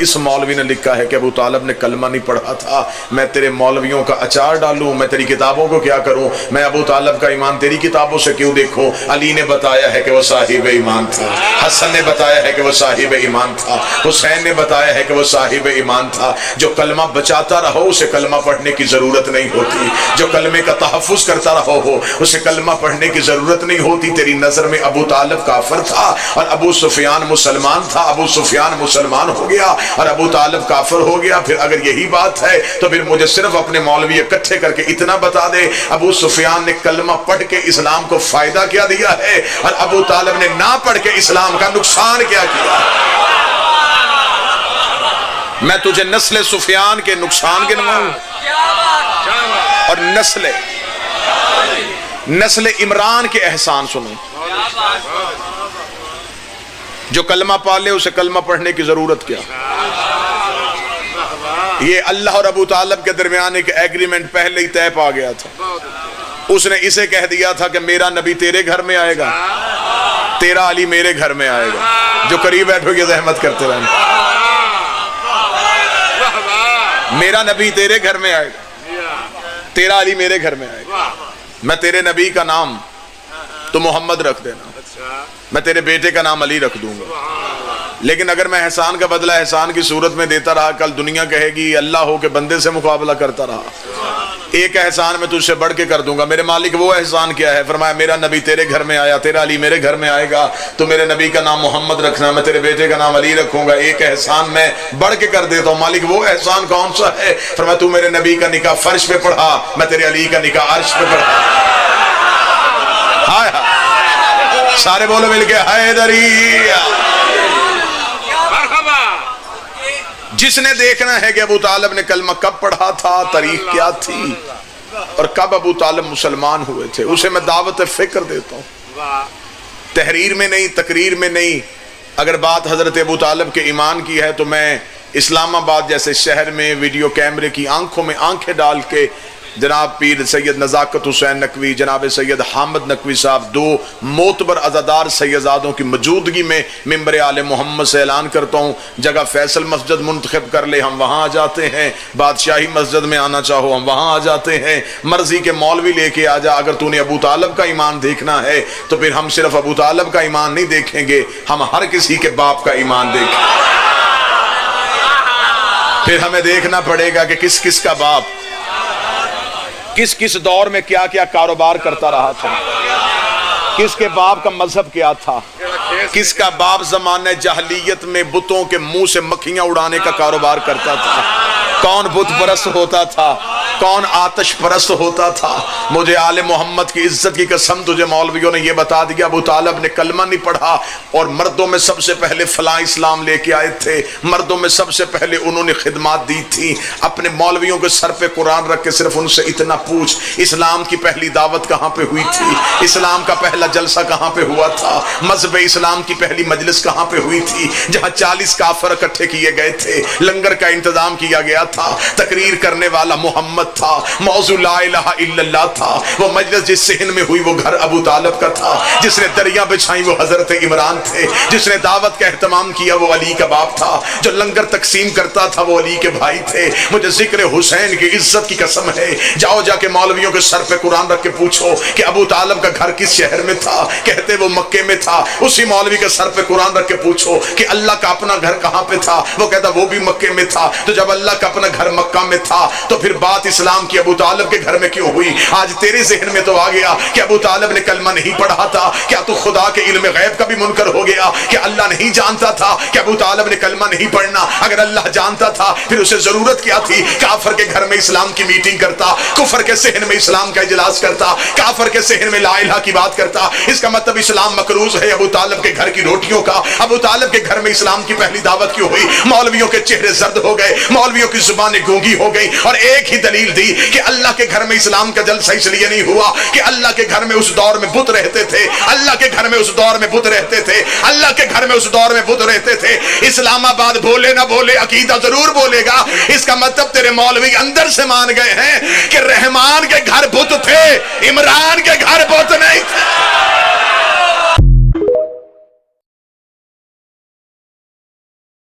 اس مولوی نے لکھا ہے کہ ابو طالب نے کلمہ نہیں پڑھا تھا، میں تیرے مولویوں کا اچار ڈالوں، میں تیری کتابوں کو کیا کروں، میں ابو طالب کا ایمان تیری کتابوں سے کیوں دیکھوں؟ علی نے بتایا ہے کہ وہ صاحب ایمان تھا، حسن نے بتایا ہے کہ وہ صاحب ایمان تھا، حسین نے بتایا ہے کہ وہ صاحب ایمان تھا۔ جو کلمہ بچاتا رہو اسے کلمہ پڑھنے کی ضرورت نہیں ہوتی، جو کلمے کا تحفظ کرتا رہو ہو اسے کلمہ پڑھنے کی ضرورت نہیں ہوتی۔ تیری نظر میں ابو طالب کافر تھا اور ابو سفیان مسلمان تھا، ابو سفیان مسلمان ہو گیا اور ابو طالب کافر ہو گیا۔ پھر اگر یہی بات ہے تو پھر مجھے صرف اپنے مولوی اکٹھے کر کے اتنا بتا دے، ابو سفیان نے کلمہ پڑھ کے اسلام کو فائدہ کیا دیا ہے اور ابو طالب نے نہ پڑھ کے اسلام کا نقصان کیا کیا۔ میں تجھے نسل سفیان کے نقصان گنواؤں اور نسل عمران کے احسان سنوں۔ جو کلمہ پالے اسے کلمہ پڑھنے کی ضرورت کیا؟ یہ اللہ اور ابو طالب کے درمیان ایک ایگریمنٹ پہلے ہی طے پا گیا تھا۔ اس نے اسے کہہ دیا تھا کہ میرا نبی تیرے گھر میں آئے گا، تیرا علی میرے گھر میں آئے گا۔ جو قریب بیٹھو گے زحمت کرتے رہنا، میرا نبی تیرے گھر میں آئے گا، تیرا علی میرے گھر میں آئے گا۔ میں تیرے نبی کا نام تو محمد رکھ دینا، میں تیرے بیٹے کا نام علی رکھ دوں گا، لیکن اگر میں احسان کا بدلہ احسان کی صورت میں دیتا رہا، کل دنیا کہے گی اللہ ہو کے بندے سے مقابلہ کرتا رہا۔ ایک احسان میں تجھ سے بڑھ کے کر دوں گا۔ میرے مالک وہ احسان کیا ہے؟ فرمایا میرا نبی تیرے گھر میں آیا، تیرا علی میرے گھر میں آئے گا، تو میرے نبی کا نام محمد رکھنا، میں تیرے بیٹے کا نام علی رکھوں گا۔ ایک احسان میں بڑھ کے کر دیتا ہوں، مالک وہ احسان کون سا ہے؟ فرمایا تو میرے نبی کا نکاح فرش پہ پڑھا، میں تیرے علی کا نکاح عرش پہ پڑھا۔ ہائے ہائے، سارے بولو مل کے حیدری۔ جس نے دیکھنا ہے کہ ابو طالب نے کلمہ کب پڑھا تھا، تاریخ کیا تھی اور کب ابو طالب مسلمان ہوئے تھے، اسے میں دعوت فکر دیتا ہوں، تحریر میں نہیں، تقریر میں نہیں۔ اگر بات حضرت ابو طالب کے ایمان کی ہے تو میں اسلام آباد جیسے شہر میں ویڈیو کیمرے کی آنکھوں میں آنکھیں ڈال کے جناب پیر سید نزاکت حسین نقوی، جناب سید حامد نقوی صاحب، دو معتبر عزادار سیدزادوں کی موجودگی میں ممبر آل محمد سے اعلان کرتا ہوں، جگہ فیصل مسجد منتخب کر لے ہم وہاں آ جاتے ہیں، بادشاہی مسجد میں آنا چاہو ہم وہاں آ جاتے ہیں، مرضی کے مولوی لے کے آ جا۔ اگر تو نے ابو طالب کا ایمان دیکھنا ہے تو پھر ہم صرف ابو طالب کا ایمان نہیں دیکھیں گے، ہم ہر کسی کے باپ کا ایمان دیکھیں گے۔ پھر ہمیں دیکھنا پڑے گا کہ کس کس کا باپ کس کس دور میں کیا کیا کاروبار کرتا رہا تھا، کس کے باپ کا مذہب کیا تھا، کس کا باپ زمانہ جاہلیت میں بتوں کے منہ سے مکھیاں اڑانے کا کاروبار کرتا تھا، کون بت پرست ہوتا تھا، کون آتش پرست ہوتا تھا۔ مجھے آل محمد کی عزت کی قسم تجھے مولویوں نے یہ بتا دیا ابو طالب نے کلمہ نہیں پڑھا اور مردوں میں سب سے پہلے فلاں اسلام لے کے آئے تھے، مردوں میں سب سے پہلے انہوں نے خدمات دی تھی۔ اپنے مولویوں کے سر پہ قرآن رکھ کے صرف ان سے اتنا پوچھ، اسلام کی پہلی دعوت کہاں پہ ہوئی تھی، اسلام کا پہلا جلسہ کہاں پہ ہوا تھا، مذہب اسلام کی پہلی مجلس کہاں پہ ہوئی تھی جہاں 40 کافر اکٹھے کیے گئے تھے، لنگر کا انتظام کیا گیا تھا، تقریر کرنے والا محمد تھا، موضوع لا الہ الا اللہ تھا، وہ مجلس جس صحن میں ہوئی وہ گھر ابو طالب کا تھا، جس نے دریا بچھائیں وہ حضرت عمران تھے، جس نے دعوت کا اہتمام کیا وہ علی کا باپ تھا، جو لنگر تقسیم کرتا تھا وہ علی کے بھائی تھے۔ مجھے ذکر حسین کی عزت کی قسم ہے، جاؤ جا کے مولویوں کے سر پہ قرآن رکھ کے پوچھو کہ ابو طالب کا گھر کس شہر میں تھا، کہتے وہ مکے میں تھا۔ اسی مولوی کے سر پہ قرآن رکھ کے پوچھو کہ اللہ کا اپنا گھر کہاں پہ تھا، وہ کہتا وہ بھی مکے میں تھا۔ تو جب اللہ کا اپنا گھر مکہ میں تھا تو پھر بات اسلام کی ابو طالب کے گھر میں کیوں ہوئی؟ آج تیرے ذہن میں تو آ گیا کہ ابو طالب نے کلمہ نہیں پڑھا تھا، کیا تو خدا کے علم غیب کا بھی منکر ہو گیا کہ اللہ نہیں جانتا تھا کہ ابو طالب نے کلمہ نہیں پڑھنا؟ اگر اللہ جانتا تھا پھر اسے ضرورت کیا تھی کافر کے گھر میں اسلام کی میٹنگ کرتا، کفر کے صحن میں اسلام کا اجلاس کرتا، کافر کے صحن میں لا الہ کی بات کرتا؟ اس کا مطلب اسلام مقروض ہے ابو طالب کے گھر کی روٹیوں کا۔ ابو طالب کے گھر میں اسلام کی پہلی دعوت کیوں ہوئی؟ مولویوں کے چہرے زرد ہو گئے، مولویوں کی زبانیں گونگی ہو گئی اور ایک ہی دلیل دی کہ اللہ کے گھر میں اسلام کا جلسہ اس لیے نہیں ہوا کہ اللہ کے گھر میں اس دور میں بت رہتے تھے، اللہ کے گھر میں اس دور میں بت رہتے تھے، اللہ کے گھر میں اس دور میں بت رہتے تھے۔ اسلام آباد بولے نہ بولے عقیدہ ضرور بولے گا۔ اس کا مطلب تیرے مولوی اندر سے مان گئے ہیں کہ رحمان کے گھر بت تھے، عمران کے گھر بت نہیں تھے۔